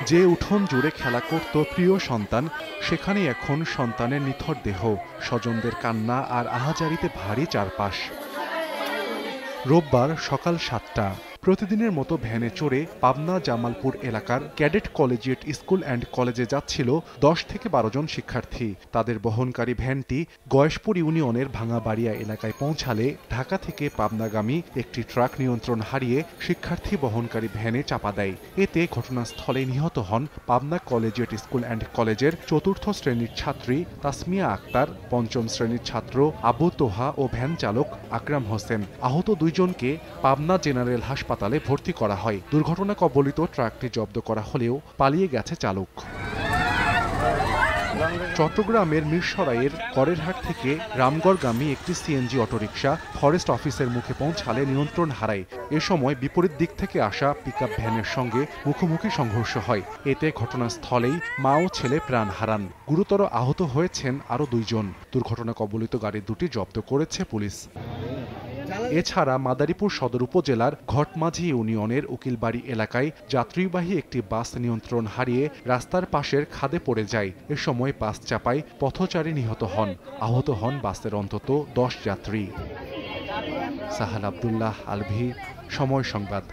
যে উঠোন জুড়ে খেলা করত প্রিয় সন্তান, সেখানে এখন সন্তানের নিথর দেহ, স্বজনদের কান্না আর আহাজারিতে ভারী চারপাশ। রোববার সকাল ৭টা। প্রতিদিনের মতো ভ্যানে চড়ে পাবনা জামালপুর এলাকার ক্যাডেট কলেজিয়েট স্কুল অ্যান্ড কলেজে যাচ্ছিল ১০ থেকে ১২ জন শিক্ষার্থী। তাদের বহনকারী ভ্যানটি গয়েশপুর ইউনিয়নের ভাঙাবাড়িয়া এলাকায় পৌঁছালে ঢাকা থেকে পাবনাগামী একটি ট্রাক নিয়ন্ত্রণ হারিয়ে শিক্ষার্থী বহনকারী ভ্যানে চাপা দেয়। এতে ঘটনাস্থলে নিহত হন পাবনা কলেজিয়েট স্কুল অ্যান্ড কলেজের ৪র্থ শ্রেণীর ছাত্রী তাসমিয়া আক্তার, ৫ম শ্রেণীর ছাত্র আবু তোহা ও ভ্যান চালক আকরাম হোসেন। আহত দুইজনকে পাবনা জেনারেল হাসপাতালে ভর্তি করা হয়। দুর্ঘটনা কবলিত ট্রাকটি জব্দ করা হলেও পালিয়ে গেছে চালক। চট্টগ্রামের মিরসরাইয়ের করেরহাট থেকে রামগড়গামী একটি সিএনজি অটোরিকশা ফরেস্ট অফিসের মুখে পৌঁছালে নিয়ন্ত্রণ হারায়। এ সময় বিপরীত দিক থেকে আসা পিকআপ ভ্যানের সঙ্গে মুখোমুখি সংঘর্ষ হয়। এতে ঘটনাস্থলেই মা ও ছেলে প্রাণ হারান। গুরুতর আহত হয়েছেন আরও দুইজন। দুর্ঘটনা কবলিত গাড়ি দুটি জব্দ করেছে পুলিশ। এছাড়া মাদারীপুর সদর উপজেলার ঘটমাঝি ইউনিয়নের উকিলবাড়ি এলাকায় যাত্রীবাহী একটি বাস নিয়ন্ত্রণ হারিয়ে রাস্তার পাশের খাদে পড়ে যায়। এ সময় বাস চাপায় পথচারী নিহত হন। আহত হন বাসের অন্তত ১০ যাত্রী। সাহাল আব্দুল্লাহ আলভি, সময় সংবাদ।